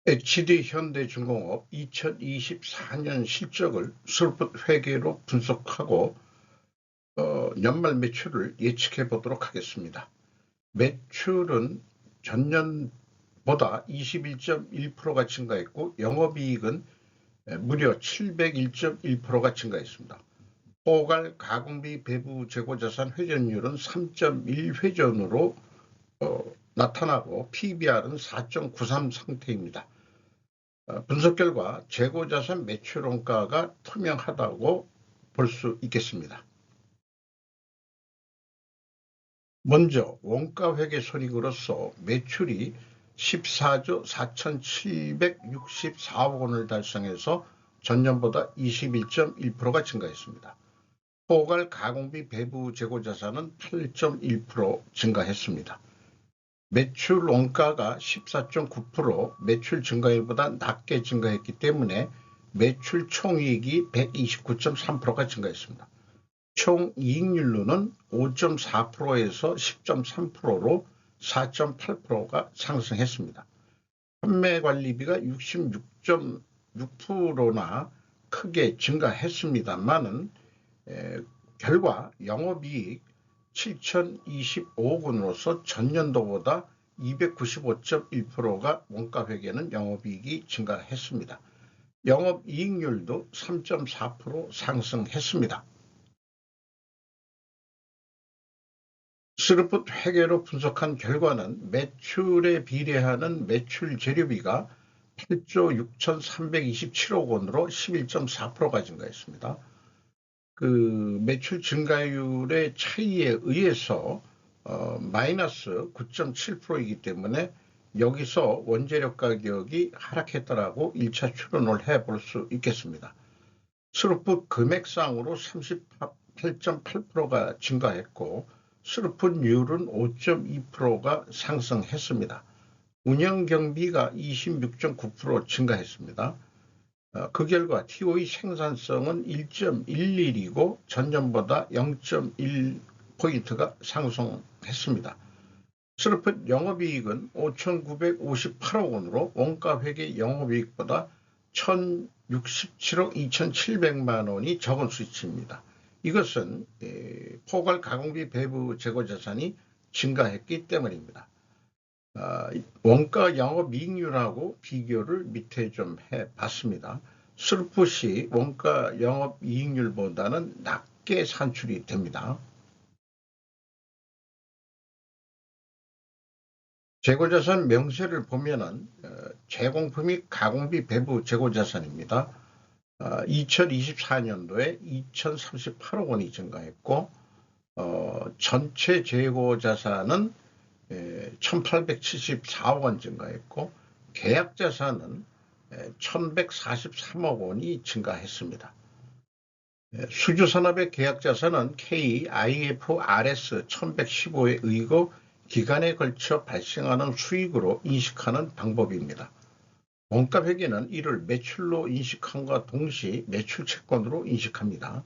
HD 현대중공업 2024년 실적을 슬롯 회계로 분석하고 연말 매출을 예측해 보도록 하겠습니다. 매출은 전년보다 21.1%가 증가했고 영업이익은 무려 701.1%가 증가했습니다. 포괄 가공비 배부 재고자산 회전율은 3.1회전으로 나타나고 PBR은 4.93 상태입니다. 분석 결과 재고자산 매출 원가가 투명하다고 볼 수 있겠습니다. 먼저 원가 회계 손익으로서 매출이 14조 4,764억 원을 달성해서 전년보다 21.1%가 증가했습니다. 포괄 가공비 배부 재고자산은 8.1% 증가했습니다. 매출 원가가 14.9% 매출 증가율보다 낮게 증가했기 때문에 매출 총이익이 129.3%가 증가했습니다. 총이익률로는 5.4%에서 10.3%로 4.8%가 상승했습니다. 판매관리비가 66.6%나 크게 증가했습니다만은 결과 영업이익 7,025억 원으로서 전년도보다 295.1%가 원가회계는 영업이익이 증가했습니다. 영업이익률도 3.4% 상승했습니다. 슬롯 회계로 분석한 결과는 매출에 비례하는 매출 재료비가 8조 6,327억 원으로 11.4%가 증가했습니다. 매출 증가율의 차이에 의해서 마이너스 9.7%이기 때문에 여기서 원재료 가격이 하락했다라고 1차 추론을 해볼 수 있겠습니다. 슬롯 금액상으로 38.8%가 증가했고 슬롯율은 5.2%가 상승했습니다. 운영경비가 26.9% 증가했습니다. 그 결과 TOE 생산성은 1.11이고 전년보다 0.1포인트가 상승했습니다. 슬롯 영업이익은 5,958억 원으로 원가회계 영업이익보다 1,067억 2,700만 원이 적은 수치입니다. 이것은 포괄 가공비 배부 재고자산이 증가했기 때문입니다. 원가 영업이익률하고 비교를 밑에 좀 해봤습니다. 슬롯이 원가 영업이익률보다는 낮게 산출이 됩니다. 재고자산 명세를 보면은 제공품이 가공비 배부 재고자산입니다. 2024년도에 2,038억 원이 증가했고 전체 재고자산은 1,874억 원 증가했고 계약자산은 1,143억 원이 증가했습니다. 수주산업의 계약자산은 KIFRS 1115에 의거 기간에 걸쳐 발생하는 수익으로 인식하는 방법입니다. 원가회계는 이를 매출로 인식함과 동시에 매출 채권으로 인식합니다.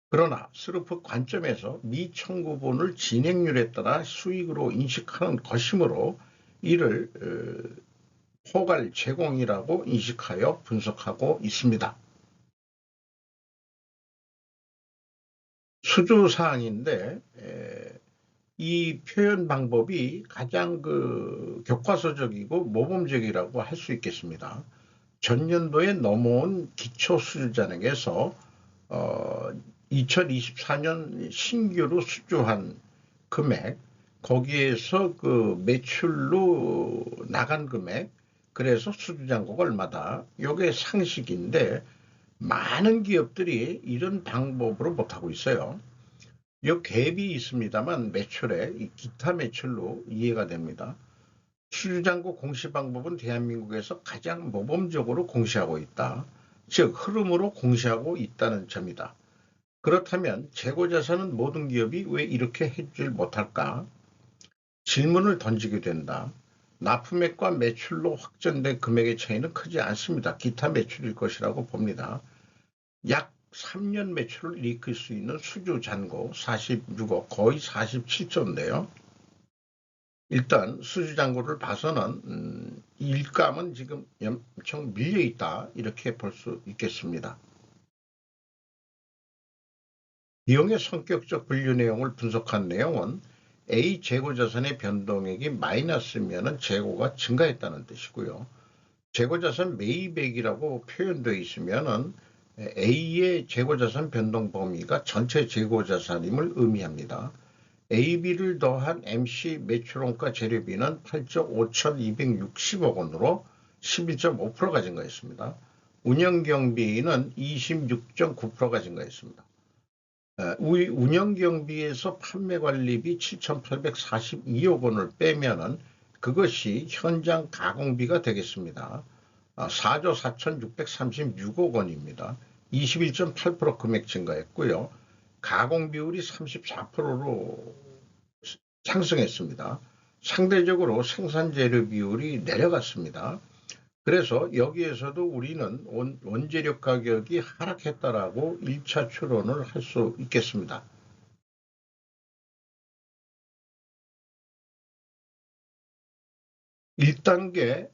그러나 슬롯 관점에서 미청구분을 진행률에 따라 수익으로 인식하는 것이므로 이를 포괄 제공이라고 인식하여 분석하고 있습니다. 수주사항인데 이 표현 방법이 가장 교과서적이고 모범적이라고 할 수 있겠습니다. 전년도에 넘어온 기초수주잔액에서 2024년 신규로 수주한 금액, 거기에서 매출로 나간 금액, 그래서 수주잔고가 얼마다, 이게 상식인데 많은 기업들이 이런 방법으로 못하고 있어요. 이 갭이 있습니다만 매출에 기타 매출로 이해가 됩니다. 수주잔고 공시 방법은 대한민국에서 가장 모범적으로 공시하고 있다. 즉 흐름으로 공시하고 있다는 점이다. 그렇다면 재고자산은 모든 기업이 왜 이렇게 해줄 못할까? 질문을 던지게 된다. 납품액과 매출로 확정된 금액의 차이는 크지 않습니다. 기타 매출일 것이라고 봅니다. 약 3년 매출을 일으킬 수 있는 수주 잔고 46억, 거의 47조인데요. 일단 수주잔고를 봐서는 일감은 지금 엄청 밀려 있다 이렇게 볼 수 있겠습니다. 비용의 성격적 분류 내용을 분석한 내용은 A 재고자산의 변동액이 마이너스면은 재고가 증가했다는 뜻이고요. 재고자산 매입액이라고 표현되어 있으면은 A의 재고자산 변동 범위가 전체 재고자산임을 의미합니다. AB를 더한 MC 매출원가 재료비는 8조 5,260억 원으로 11.5%가 증가했습니다. 운영경비는 26.9%가 증가했습니다. 운영경비에서 판매관리비 7,842억 원을 빼면은 그것이 현장 가공비가 되겠습니다. 4조 4,636억 원입니다. 21.8% 금액 증가했고요. 가공 비율이 34%로 상승했습니다. 상대적으로 생산재료 비율이 내려갔습니다. 그래서 여기에서도 우리는 원재료 가격이 하락했다라고 1차 추론을 할 수 있겠습니다. 1단계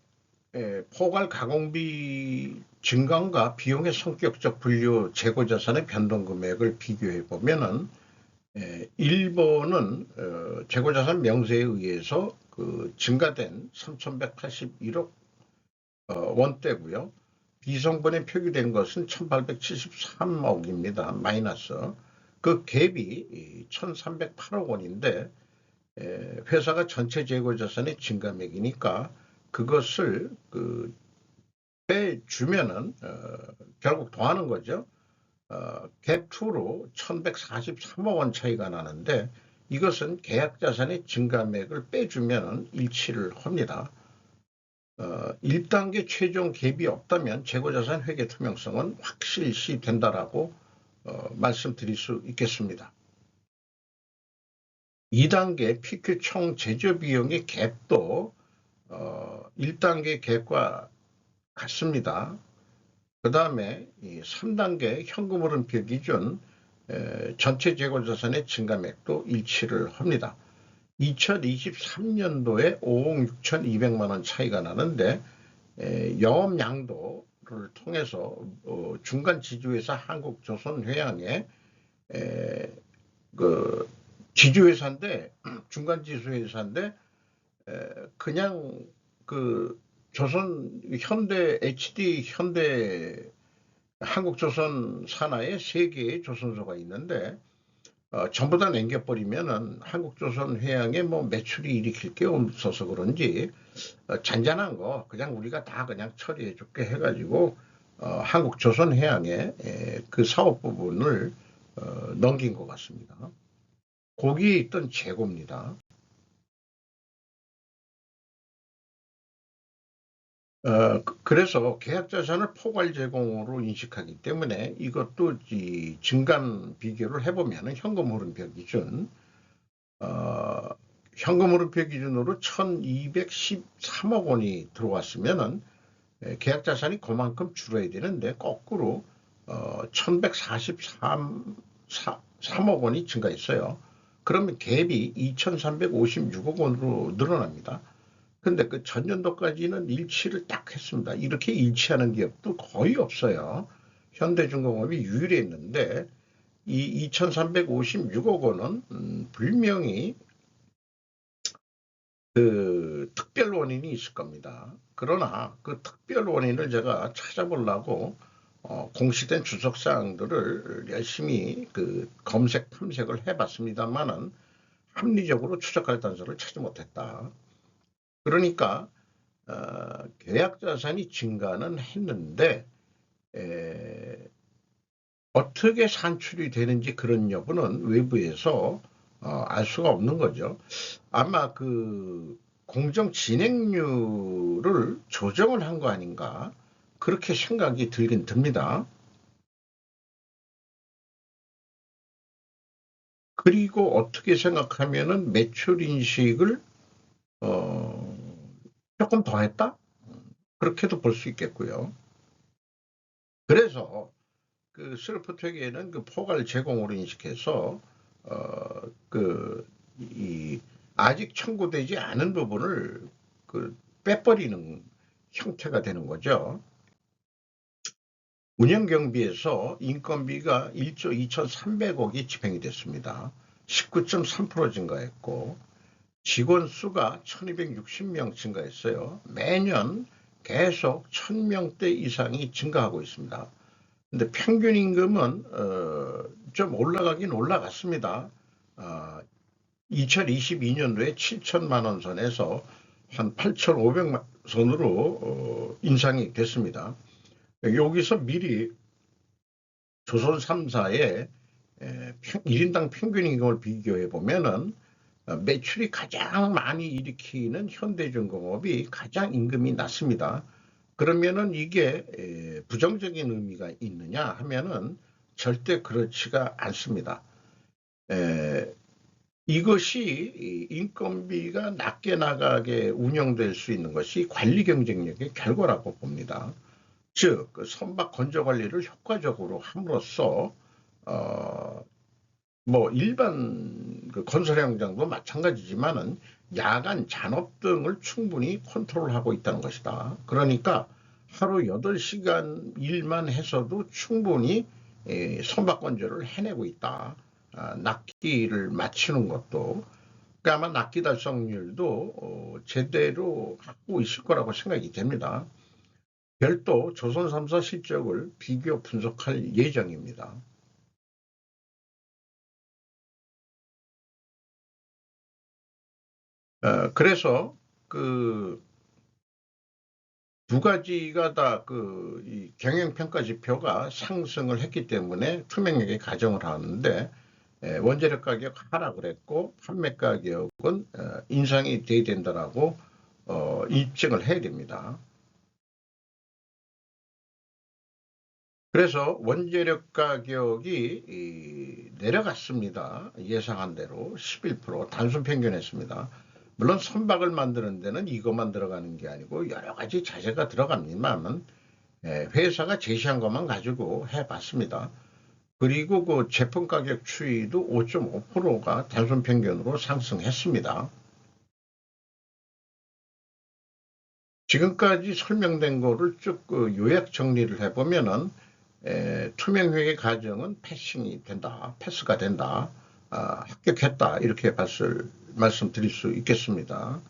포괄 가공비 증감과 비용의 성격적 분류 재고자산의 변동 금액을 비교해 보면은 1번은 재고자산 명세에 의해서 그 증가된 3,181억 원대고요. 비성분에 표기된 것은 1,873억입니다. 마이너스. 그 갭이 1,308억 원인데 회사가 전체 재고자산의 증감액이니까 그것을 빼주면은 결국 더하는 거죠. 갭2로 1,143억 원 차이가 나는데 이것은 계약자산의 증감액을 빼주면 일치를 합니다. 1단계 최종 갭이 없다면 재고자산 회계 투명성은 확실시 된다라고 말씀드릴 수 있겠습니다. 2단계 PQ 총 제조 비용의 갭도 1단계 갭과 같습니다. 그 다음에 3단계 현금 흐름표 기준 전체 재고자산의 증감액도 일치를 합니다. 2023년도에 5억 6,200만 원 차이가 나는데 영업양도를 통해서 중간 지주회사 한국조선회양의 그 지주회사인데 중간 지주회사인데 그냥 그 조선 현대 HD 현대 한국조선 산하에 3개의 조선소가 있는데 전부 다 남겨버리면은 한국조선회양에 뭐 매출이 일으킬 게 없어서 그런지 잔잔한 거 그냥 우리가 다 그냥 처리해 줄게 해가지고 한국조선해양에 그 사업 부분을 넘긴 것 같습니다. 거기에 있던 재고입니다. 그래서 계약자산을 포괄 제공으로 인식하기 때문에 이것도 이 증감 비교를 해보면 현금 흐름표 기준 현금 흐름표 기준으로 1,213억 원이 들어왔으면은 계약자산이 그만큼 줄어야 되는데 거꾸로 1,143억 원이 증가했어요. 그러면 갭이 2,356억 원으로 늘어납니다. 근데 그 전년도까지는 일치를 딱 했습니다. 이렇게 일치하는 기업도 거의 없어요. 현대중공업이 유일했는데 이 2,356억 원은 분명히 그 특별 원인이 있을 겁니다. 그러나 그 특별 원인을 제가 찾아보려고 공시된 주석사항들을 열심히 그 검색 탐색을 해봤습니다만은 합리적으로 추적할 단서를 찾지 못했다. 그러니까 계약자산이 증가는 했는데 어떻게 산출이 되는지 그런 여부는 외부에서 알 수가 없는 거죠. 아마 그 공정 진행률을 조정을 한 거 아닌가 그렇게 생각이 들긴 듭니다. 그리고 어떻게 생각하면은 매출 인식을 조금 더 했다? 그렇게도 볼 수 있겠고요. 그래서 그 셀프 퇴계는 그 포괄 제공으로 인식해서 그 이 아직 청구되지 않은 부분을 빼버리는 형태가 되는 거죠. 운영경비에서 인건비가 1조 2,300억이 집행이 됐습니다. 19.3% 증가했고 직원 수가 1,260명 증가했어요. 매년 계속 1,000명대 이상이 증가하고 있습니다. 근데 평균 임금은 좀 올라가긴 올라갔습니다. 2022년도에 7천만 원 선에서 한 8,500만 선으로 인상이 됐습니다. 여기서 미리 조선 3사의 1인당 평균 임금을 비교해 보면은 매출이 가장 많이 일으키는 현대중공업이 가장 임금이 낮습니다. 그러면은 이게 부정적인 의미가 있느냐 하면은 절대 그렇지가 않습니다. 이것이 인건비가 낮게 나가게 운영될 수 있는 것이 관리 경쟁력의 결과라고 봅니다. 즉, 선박 건조 관리를 효과적으로 함으로써 뭐 일반 건설 현장도 마찬가지지만은 야간 잔업 등을 충분히 컨트롤하고 있다는 것이다. 그러니까 하루 8시간 일만 해서도 충분히 선박 건조를 해내고 있다. 납기를 마치는 것도 그러니까 아마 납기 달성률도 제대로 하고 있을 거라고 생각이 됩니다. 별도 조선 3사 실적을 비교 분석할 예정입니다. 그래서 그 두 가지가 다 경영평가 지표가 상승을 했기 때문에 투명하게 가정을 하는데 원재료 가격 하락을 했고 판매 가격은 인상이 돼야 된다라고 입증을 해야 됩니다. 그래서 원재료 가격이 내려갔습니다. 예상한 대로 11% 단순 평균했습니다. 물론 선박을 만드는 데는 이것만 들어가는 게 아니고 여러 가지 자재가 들어갑니다만 회사가 제시한 것만 가지고 해봤습니다. 그리고 그 제품 가격 추이도 5.5%가 단순 평균으로 상승했습니다. 지금까지 설명된 거를 쭉 요약 정리를 해보면은 투명회계 과정은 패싱이 된다, 패스가 된다, 합격했다 이렇게 말씀드릴 수 있겠습니다.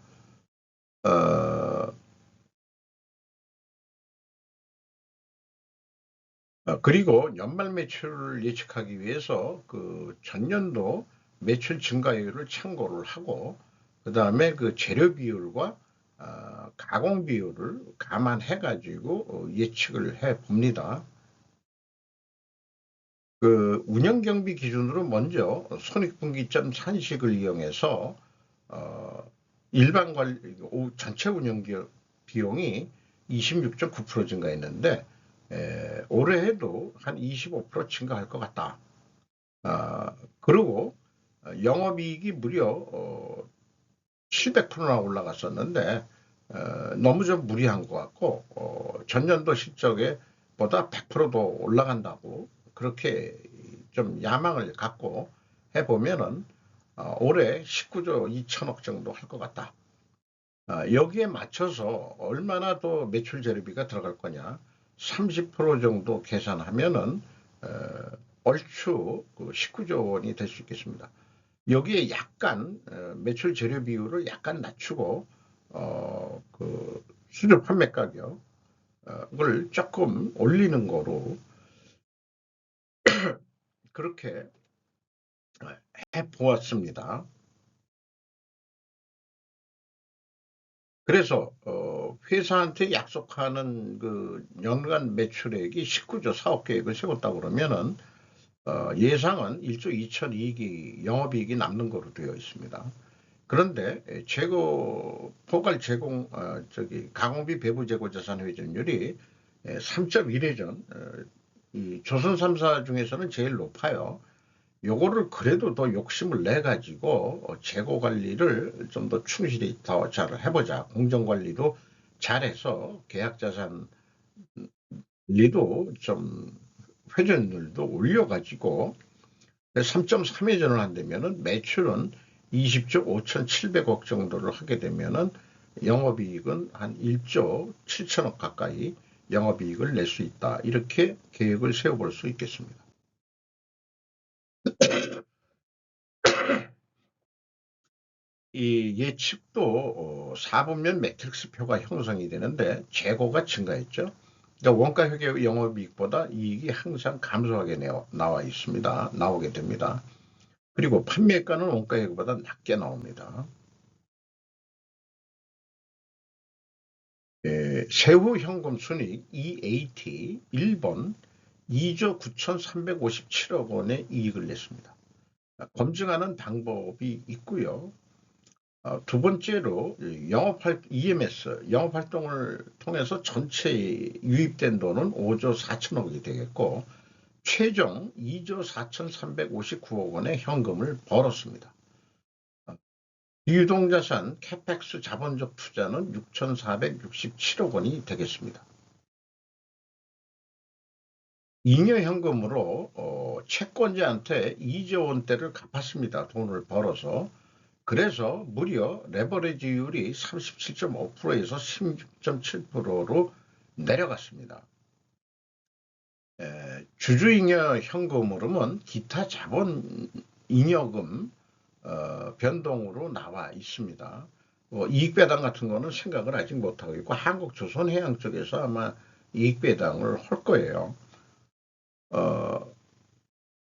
그리고 연말 매출을 예측하기 위해서 전년도 매출 증가율을 참고를 하고 그 다음에 재료 비율과 가공 비율을 감안해 가지고 예측을 해 봅니다. 운영 경비 기준으로 먼저 손익분기점 산식을 이용해서 일반 관리 전체 운영 비용이 26.9% 증가했는데 올해에도 한 25% 증가할 것 같다. 그리고 영업이익이 무려 700%나 올라갔었는데 너무 좀 무리한 것 같고 전년도 실적에 보다 100%도 올라간다고 그렇게 좀 야망을 갖고 해보면은 올해 19조 2천억 정도 할 것 같다. 여기에 맞춰서 얼마나 더 매출 재료비가 들어갈 거냐 30% 정도 계산하면은 얼추 19조 원이 될 수 있겠습니다. 여기에 약간 매출 재료 비율을 약간 낮추고 수주 판매 가격을 조금 올리는 거로 그렇게 해 보았습니다. 그래서 회사한테 약속하는 연간 매출액이 19조 사업 계획을 세웠다 그러면은 예상은 1조 2천이익이 영업이익이 남는 거로 되어 있습니다. 그런데 포괄 제공 가공비 배부 재고 자산 회전율이 3.1회전 이 조선 3사 중에서는 제일 높아요. 요거를 그래도 더 욕심을 내 가지고 재고 관리를 좀 더 충실히 더 잘 해보자. 공정 관리도 잘해서 계약 자산 관리도 좀 회전율도 올려가지고 3.3회전을 한다면은 매출은 20조 5,700억 정도를 하게 되면은 영업이익은 한 1조 7천억 가까이 영업이익을 낼 수 있다. 이렇게 계획을 세워볼 수 있겠습니다. 이 예측도 4분면 매트릭스 표가 형성이 되는데 재고가 증가했죠. 그러니까 원가 회계 영업이익보다 이익이 항상 감소하게 나와 있습니다. 나오게 됩니다. 그리고 판매가는 원가 회계보다 낮게 나옵니다. 세후 현금 순이익 EAT 1번 2조 9,357억 원의 이익을 냈습니다. 검증하는 방법이 있고요. 두 번째로 EMS 영업활동을 통해서 전체 유입된 돈은 5조 4천억이 되겠고 최종 2조 4,359억 원의 현금을 벌었습니다. 유동자산 캐펙스 자본적 투자는 6,467억 원이 되겠습니다. 잉여현금으로 채권자한테 2조 원대를 갚았습니다. 돈을 벌어서. 그래서 무려 레버리지율이 37.5%에서 16.7%로 내려갔습니다. 주주잉여 현금으로는 기타 자본 잉여금 변동으로 나와 있습니다. 이익배당 같은 거는 생각을 아직 못하고 있고 한국조선해양 쪽에서 아마 이익배당을 할 거예요.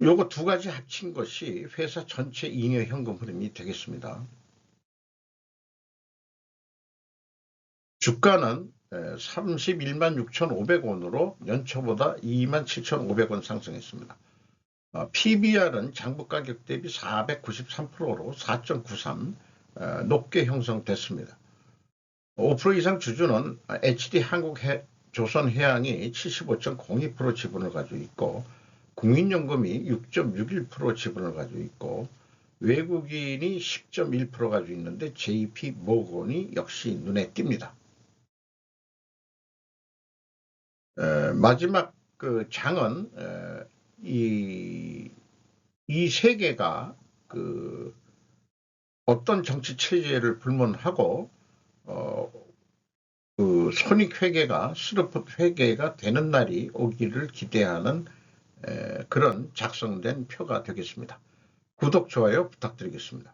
요거 두 가지 합친 것이 회사 전체 잉여 현금 흐름이 되겠습니다. 주가는 31만 6,500원으로 연초보다 2만 7,500원 상승했습니다. PBR은 장부 가격 대비 493%로 4.93 높게 형성됐습니다. 5% 이상 주주는 HD 한국조선해양이 75.02% 지분을 가지고 있고 국민연금이 6.61% 지분을 가지고 있고 외국인이 10.1% 가지고 있는데 JP 모건이 역시 눈에 띕니다. 마지막 그 장은 이 세 개가 그 어떤 정치 체제를 불문하고 그 손익회계가 스루풋 회계가 되는 날이 오기를 기대하는 그런 작성된 표가 되겠습니다. 구독, 좋아요 부탁드리겠습니다.